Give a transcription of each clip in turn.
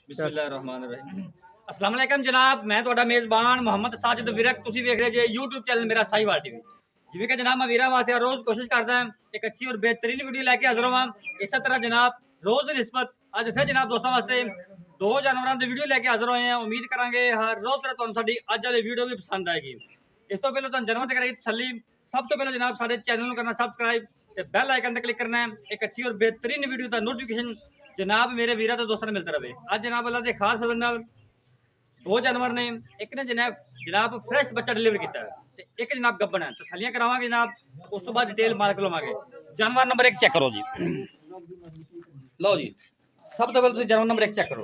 ਬਿਸਮਿਲ੍ਲਾਹਿਰਰਹਿਮਾਨਿਰਰਹੀਮ। अस्सलाम वालेकुम जनाब, मैं ਤੁਹਾਡਾ ਮੇਜ਼ਬਾਨ ਮੁਹੰਮਦ ਸਾਜਿਦ ਵਿਰਕ। ਤੁਸੀਂ ਵੇਖ ਰਹੇ ਜੇ YouTube ਚੈਨਲ ਮੇਰਾ ਸਾਹੀਵਾਲ ਟੀਵੀ। ਜਿਵੇਂ ਕਿ ਜਨਾਬ ਮੈਂ ਵੀਰਾਂ ਵਾਸਤੇ ਰੋਜ਼ ਕੋਸ਼ਿਸ਼ ਕਰਦਾ ਹਾਂ ਇੱਕ ਅੱਛੀ ਔਰ ਬਿਹਤਰੀਨ ਵੀਡੀਓ ਲੈ ਕੇ ਹਾਜ਼ਰ ਹੋਵਾਂ। ਇਸੇ ਤਰ੍ਹਾਂ ਜਨਾਬ ਰੋਜ਼ ਦੀ ਨਿਸਬਤ ਅੱਜ ਫਿਰ ਜਨਾਬ ਦੋਸਤਾਂ ਵਾਸਤੇ ਦੋ ਜਾਨਵਰਾਂ ਦੀ ਵੀਡੀਓ ਲੈ ਕੇ ਹਾਜ਼ਰ ਹੋਏ ਹਾਂ। ਉਮੀਦ ਕਰਾਂਗੇ ਹਰ ਰੋਜ਼ ਤਰ੍ਹਾਂ ਤੁਹਾਨੂੰ ਸਾਡੀ ਅੱਜ ਵਾਲੀ ਵੀਡੀਓ ਵੀ ਪਸੰਦ ਆਏਗੀ। ਇਸ ਤੋਂ ਪਹਿਲਾਂ ਤੁਹਾਨੂੰ ਜਾਨਵਰ ਤੇ ਕਰਾਂਗੇ ਤਸੱਲੀ। ਸਭ ਤੋਂ ਪਹਿਲਾਂ ਜਨਾਬ ਸਾਡੇ ਚੈਨਲ ਨੂੰ ਕਰਨਾ ਸਬਸਕ੍ਰਾਈਬ ਤੇ ਬੈਲ ਆਈਕਨ ਤੇ ਕਲਿੱਕ करना है। एक अच्छी और बेहतरीन वीडियो का नोटिफिकेशन जनाब मेरे वीर तो दोस्तों मिलता रहे। अज जनाब अल्लाह के खास फजल नाल दो जानवर ने, एक ने जनाब फ्रैश बच्चा डिलीवर किया है, एक जनाब गब्बन है। तसलियां करावांगे जनाब, उस तो बाद डिटेल मालक लवांगे। जानवर नंबर 1 चेक करो जी। लो जी, सब तो पहले जानवर नंबर 1 चेक करो।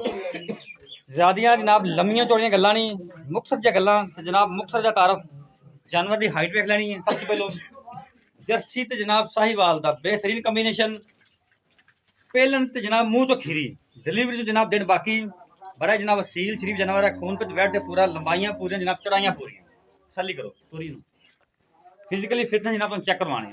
ज़्यादियां जनाब लम्मियां चौड़ियां गल्लां नहीं, मुख्तसर जिहा गल्लां ते जनाब मुख्तसर जिहा तारफ। जानवर की हाइट वेख लैनी है। सब तो पहले जर्सी ते जनाब साहीवाल दा बेहतरीन कॉम्बिनेशन। पेलन ते जनाब मुंह चो खीरी, डिलीवरी जो जनाब दिन बाकी। बड़ा जनाब असील शरीफ जानवर है, खून पे बैठ पूरा, लंबाइयां पूरी जनाब, चौड़ाइयां पूरी। तसल्ली करो पूरी फिजिकली फिटनेस जनाब तुम चेक करवाने।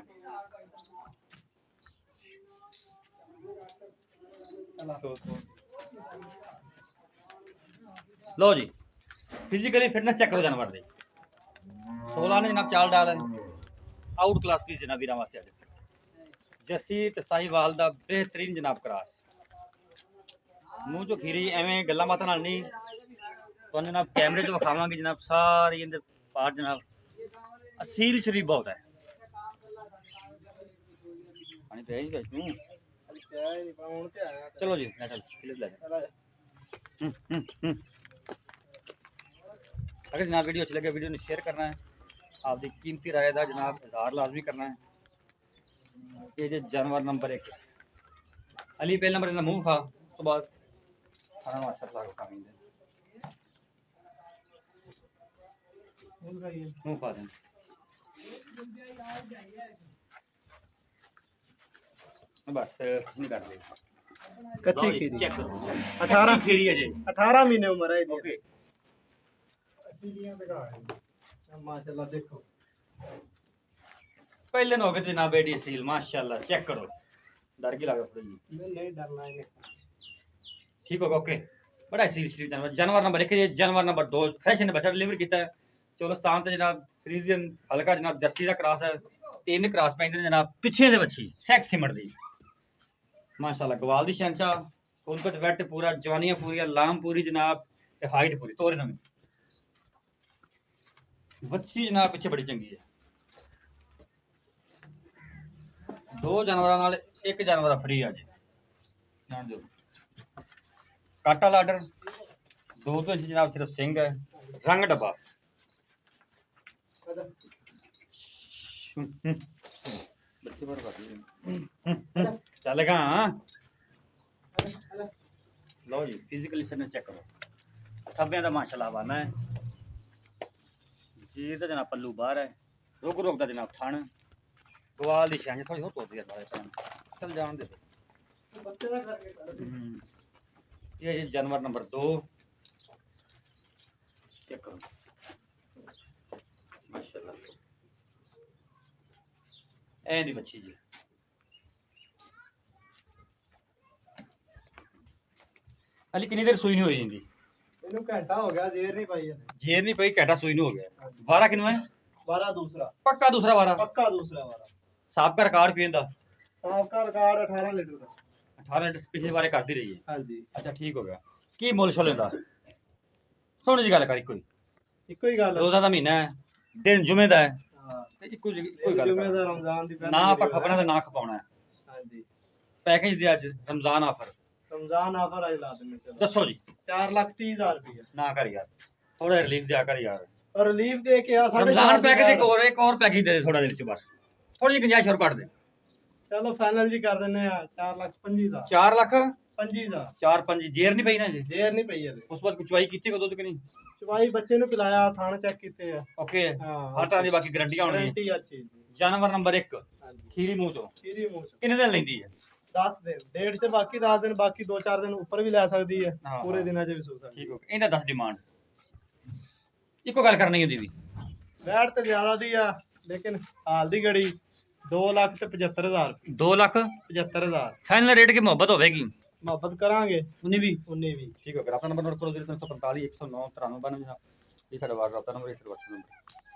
लो जी, फिजिकली फिटनेस चेक करो जानवर दी। 16 ने जनाब चाल डाल है, आउट क्लास पीस जनाब वीरां वास्ते। जर्सी ते साहीवाल दा बेहतरीन जनाब क्रास। मूँह चो खीरी एवें गल्लां बातां नाल नहीं, तुहानूं जनाब कैमरे च विखावांगे जनाब सारी इंदे पार्ट जनाब। असील शरीफ बहुत है। पानी पिया ही तूं? चलो जी अगर जनाब वीडियो अच्छी लगे वीडियो शेयर करना है, आपकी कीमती राय का जनाब इजहार लाजमी करना है। ये जो जानवर नंबर 1 अली पहले नंबर इन्हें मुँह खा, उस तो बाद खाना माशाअल्लाह खा मुँह खा दें। बस नहीं कर दे कच्ची खीरी चेक करो। 18 खीरी है जी, 18 महीने उम्र है ओके। माशाल्लाह देखो पहले हो गए जनाब बेटी सील माशाल्लाह। चेक करो, डर की लगा थोड़ी नहीं डरना है। ठीक होगा ओके। बड़ा सील शरीफ जानवर। जानवर नंबर 1 है। जानवर नंबर 2 फ्रेश ने बच्चा डिलीवर किया है। चोलस्तान से जनाब फ्रीजियन हल्का जनाब जर्सी का क्रॉस है। 3 क्रॉस पैंदे जनाब पिछे दे बच्ची सैक्स सिमट दी माशाल्लाह। गवाल दी शहंशाह, उनको वेट पूरा, जवानियां पूरी, लाम पूरी जनाब, हाइट पूरी। तोरे नवी बच्ची जनाब पिछे बड़ी चंगी है। दो जानवरों नाल एक जानवर फ्री है जी, जान दो। काटा लाडर 2 इंच जनाब सिर्फ सिंह है। रंग डब्बा चलेगा। लो जी, फिजिकली फिटनेस चेक करो। थब्बियां दा माशाल्लाह हवाना है जी। तो जनाब पल्लू बाहर है, रुक रुक दा जनाब थन। गवाल दी शहंशाह थोड़ी हो तोड़ दिया चल जान दे। ये जानवर नंबर 2 चेक करो माशाल्लाह। ए दी बच्ची जी अली कितनी देर सूई नहीं हुई जिंदी? इन्हें घंटा हो गया, जेर नहीं पाई है। जेर नहीं पई, घंटा सूई नहीं हो गया। वारा किनू है? 12 दूसरा पक्का दूसरा वारा। पक्का दूसरा वाला। साहब का रिकॉर्ड क्यों था? साहब का रिकॉर्ड 18 लीटर का। 18 लीटर पिछली बार करती रही है। हां जी, अच्छा ठीक हो गया। की मुल छल होंदा? सोनी जी गल कर कोई इको ही गल। रोजा दा महीना है, दिन जुमे दा है हां ते इको कोई गल जुमे दा रमजान दी ना आपा खपना ते ना खपाउना है। हां जी, पैकेज दे अज रमजान ऑफर। रमजान ऑफर आज ला देने। चलो दसो जी। 4,30,000 रुपया ना कर यार, थोड़ा रिलीफ दिया कर यार। और रिलीफ दे के आ रमजान पैकेज एक और पैकेज दे थोड़ा दे विच बस, थोड़ी जी गुंजाइश और कर दे। चलो फाइनल जी कर देने 4,25,000। 4 लाख 25,000 4 5 जेर नहीं पई ना जी? जेर नहीं पई है। उस बाद कुछ चवाई कीती को दुध कि नहीं? चवाई बच्चे ने पिलाया, थाने चेक कीते है। ओके, हां हर तरह दी बाकी गारंटी होनी है। गारंटी अच्छी जी। जानवर नंबर 1 हां जी, खीरी मुंह चो खीरी मुंह से कितने दिन लेंदी है? 10 दिन, डेढ़ से बाकी 10 दिन, बाकी 2-4 दिन ऊपर भी ले सकती है। हाँ, पूरे हाँ। दिना च भी सो सकती ठीक हो गया। इनदा 10 डिमांड इको गल करनी होंदी भी। बैठ तो ज्यादा दी आ, लेकिन हाल दी घड़ी 2,75,000 2 लाख 75,000 फाइनल रेट की मोहब्बत होगी। ਮੁਹੱਬਤ ਕਰਾਂਗੇ 19 ਵੀ ਉਨੇ ਵੀ। ਠੀਕ ਹੋ ਗਿਆ। ਆਪਣਾ ਨੰਬਰ ਨੋਟ ਕਰੋ 0345 109 9392 ਜਨਾਬ। ਇਹ ਸਾਡਾ WhatsApp ਦਾ ਨੰਬਰ, ਇਸ WhatsApp ਨੰਬਰ।